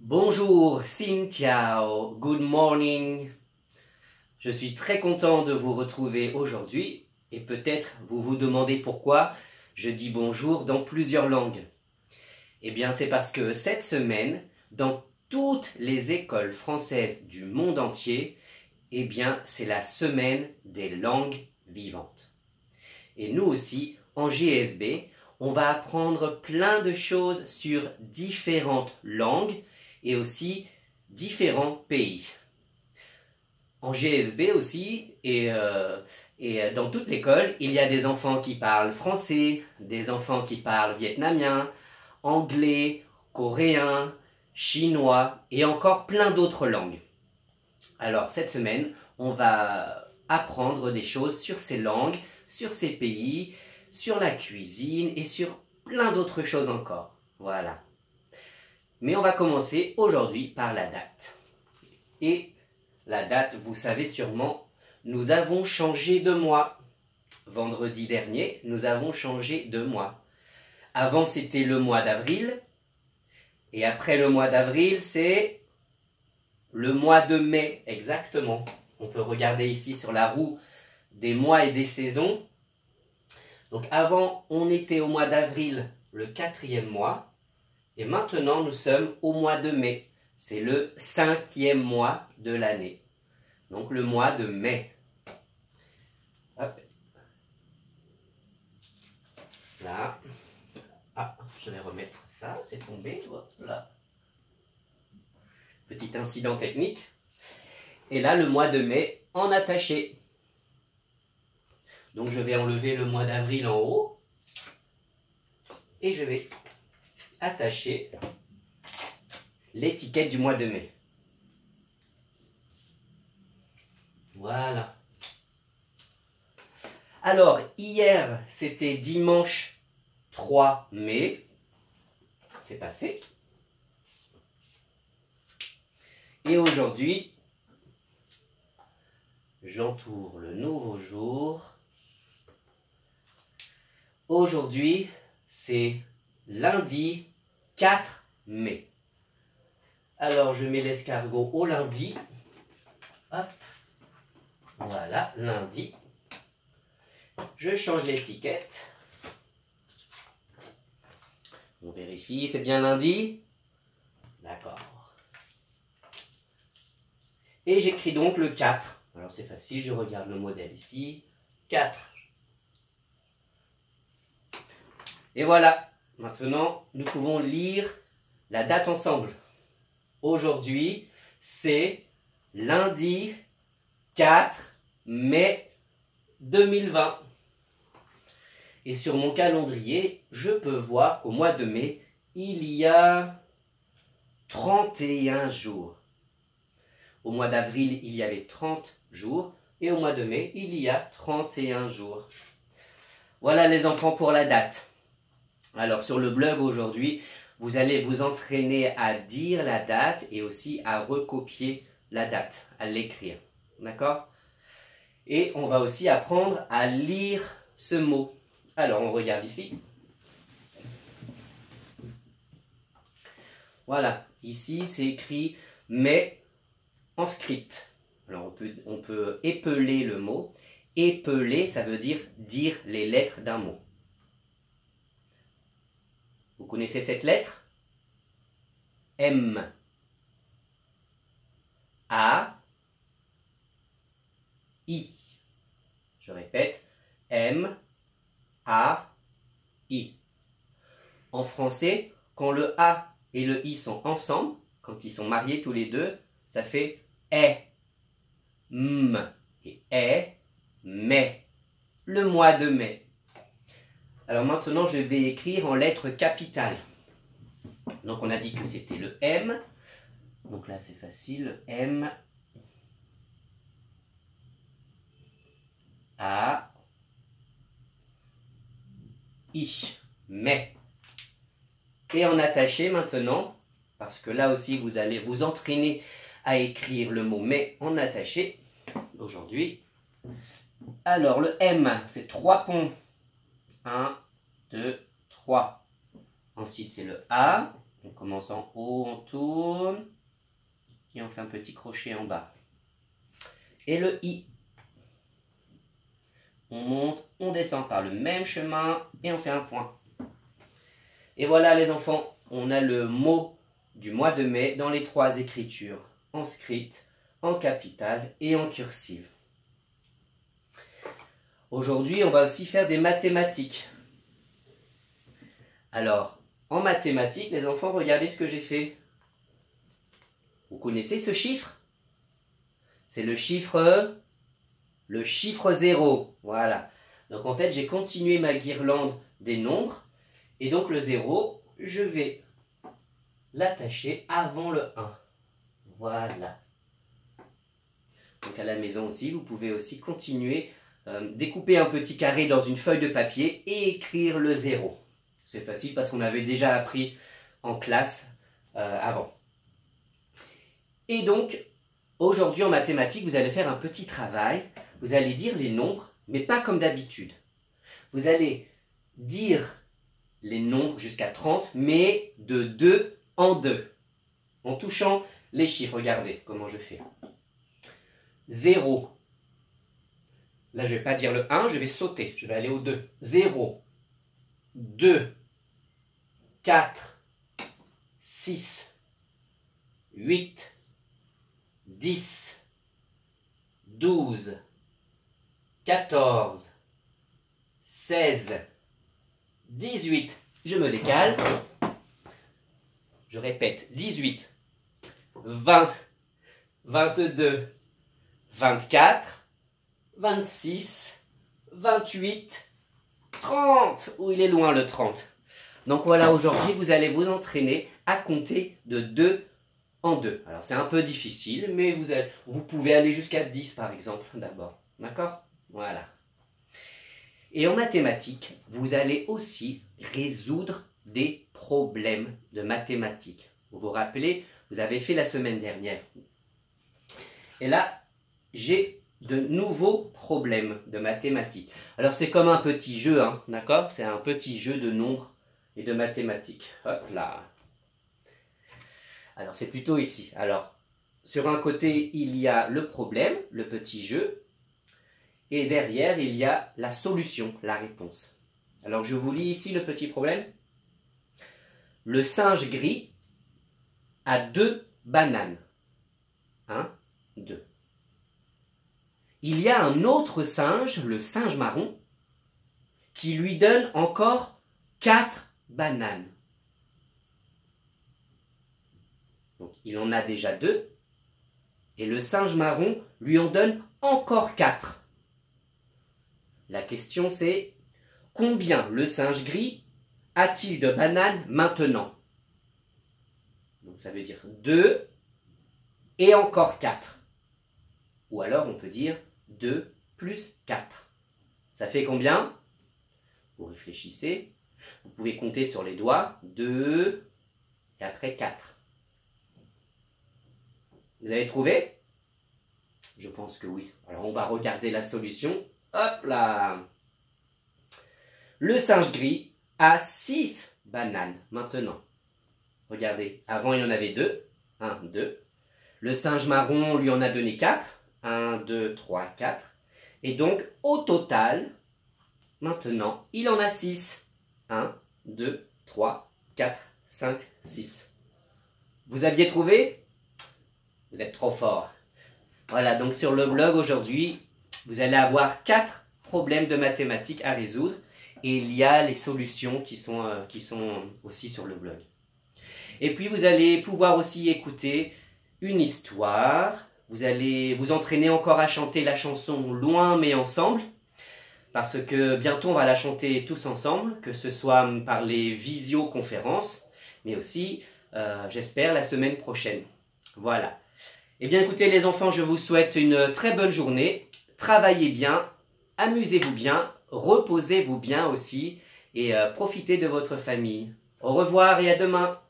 Bonjour, Xin Chao, good morning. Je suis très content de vous retrouver aujourd'hui et peut-être vous vous demandez pourquoi je dis bonjour dans plusieurs langues. Eh bien, c'est parce que cette semaine, dans toutes les écoles françaises du monde entier, eh bien, c'est la semaine des langues vivantes. Et nous aussi, en GSB, on va apprendre plein de choses sur différentes langues et aussi différents pays. En GSB aussi, et dans toute l'école, il y a des enfants qui parlent français, des enfants qui parlent vietnamien, anglais, coréen, chinois et encore plein d'autres langues. Alors cette semaine, on va apprendre des choses sur ces langues, sur ces pays, sur la cuisine et sur plein d'autres choses encore. Voilà. Mais on va commencer aujourd'hui par la date. Et la date, vous savez sûrement, nous avons changé de mois. Vendredi dernier, nous avons changé de mois. Avant, c'était le mois d'avril. Et après le mois d'avril, c'est le mois de mai, exactement. On peut regarder ici sur la roue des mois et des saisons. Donc avant, on était au mois d'avril, le 4e mois. Et maintenant, nous sommes au mois de mai. C'est le 5e mois de l'année. Donc le mois de mai. Hop. Là. Ah, je vais remettre ça, c'est tombé. Hop là. Petit incident technique. Et là, le mois de mai en attaché. Donc je vais enlever le mois d'avril en haut. Et je vais attacher l'étiquette du mois de mai. Voilà. Alors, hier, c'était dimanche 3 mai. C'est passé. Et aujourd'hui, j'entoure le nouveau jour. Aujourd'hui, c'est lundi 4 mai. Alors, je mets l'escargot au lundi. Hop. Voilà, lundi. Je change l'étiquette. On vérifie, c'est bien lundi? D'accord. Et j'écris donc le 4. Alors c'est facile, je regarde le modèle ici. 4. Et voilà, maintenant nous pouvons lire la date ensemble. Aujourd'hui, c'est lundi 4 mai 2020. Et sur mon calendrier, je peux voir qu'au mois de mai, il y a 31 jours. Au mois d'avril, il y avait 30 jours. Et au mois de mai, il y a 31 jours. Voilà les enfants pour la date. Alors sur le blog aujourd'hui, vous allez vous entraîner à dire la date et aussi à recopier la date, à l'écrire. D'accord? Et on va aussi apprendre à lire ce mot. Alors on regarde ici. Voilà, ici c'est écrit mai en script. Alors on peut épeler le mot. Épeler, ça veut dire les lettres d'un mot. Vous connaissez cette lettre? M. A. I. Je répète, M. A. I. En français, quand le A et le I sont ensemble, quand ils sont mariés tous les deux, ça fait E. M. Et E. Mai. Le mois de mai. Alors maintenant, je vais écrire en lettres capitales. Donc on a dit que c'était le M. Donc là, c'est facile. M. A. I. Mai. Et en attaché maintenant, parce que là aussi, vous allez vous entraîner à écrire le mot mai en attaché aujourd'hui. Alors, le M, c'est 3 ponts. 1, 2, 3. Ensuite, c'est le A. On commence en haut, on tourne. Et on fait un petit crochet en bas. Et le I. On monte, on descend par le même chemin et on fait un point. Et voilà les enfants, on a le mot du mois de mai dans les 3 écritures. En script, en capitale et en cursive. Aujourd'hui, on va aussi faire des mathématiques. Alors, en mathématiques, les enfants, regardez ce que j'ai fait. Vous connaissez ce chiffre? C'est le chiffre 0. Voilà. Donc en fait, j'ai continué ma guirlande des nombres. Et donc le 0, je vais l'attacher avant le 1. Voilà. Donc à la maison aussi, vous pouvez aussi continuer, découper un petit carré dans une feuille de papier et écrire le 0. C'est facile parce qu'on avait déjà appris en classe avant. Et donc, aujourd'hui en mathématiques, vous allez faire un petit travail. Vous allez dire les nombres, mais pas comme d'habitude. Vous allez dire les nombres jusqu'à 30, mais de 2 en 2. En touchant les chiffres, regardez comment je fais. 0. Là, je ne vais pas dire le 1, je vais sauter. Je vais aller au 2. 0, 2, 4, 6, 8, 10, 12, 14, 16, 18. Je me décale. Je répète, 18, 20, 22, 24, 26, 28, 30. Où il est loin le 30. Donc voilà, aujourd'hui, vous allez vous entraîner à compter de 2 en 2. Alors c'est un peu difficile, mais vous pouvez aller jusqu'à 10 par exemple d'abord. D'accord? Voilà. Et en mathématiques, vous allez aussi résoudre des problèmes de mathématiques. Vous vous rappelez, vous avez fait la semaine dernière. Et là, j'ai de nouveaux problèmes de mathématiques. Alors c'est comme un petit jeu, hein, d'accord? C'est un petit jeu de nombres et de mathématiques. Hop là. Alors c'est plutôt ici. Alors, sur un côté, il y a le problème, le petit jeu. Et derrière, il y a la solution, la réponse. Alors je vous lis ici le petit problème. Le singe gris a 2 bananes. 1, 2. Il y a un autre singe, le singe marron, qui lui donne encore 4 bananes. Donc il en a déjà 2. Et le singe marron lui en donne encore 4. La question c'est, combien le singe gris a-t-il de bananes maintenant? Donc ça veut dire 2 et encore 4. Ou alors on peut dire 2 plus 4. Ça fait combien? Vous réfléchissez. Vous pouvez compter sur les doigts. 2 et après 4. Vous avez trouvé? Je pense que oui. Alors on va regarder la solution. Hop là! Le singe gris a 6 bananes maintenant. Regardez, avant il en avait 2. 1, 2. Le singe marron lui en a donné 4. 1, 2, 3, 4. Et donc, au total, maintenant, il en a 6. 1, 2, 3, 4, 5, 6. Vous aviez trouvé? Vous êtes trop fort. Voilà, donc sur le blog aujourd'hui, vous allez avoir 4 problèmes de mathématiques à résoudre. Et il y a les solutions qui sont aussi sur le blog. Et puis vous allez pouvoir aussi écouter une histoire. Vous allez vous entraîner encore à chanter la chanson Loin mais ensemble. Parce que bientôt on va la chanter tous ensemble, que ce soit par les visioconférences, mais aussi, j'espère, la semaine prochaine. Voilà. Eh bien écoutez les enfants, je vous souhaite une très bonne journée. Travaillez bien, amusez-vous bien, reposez-vous bien aussi et profitez de votre famille. Au revoir et à demain.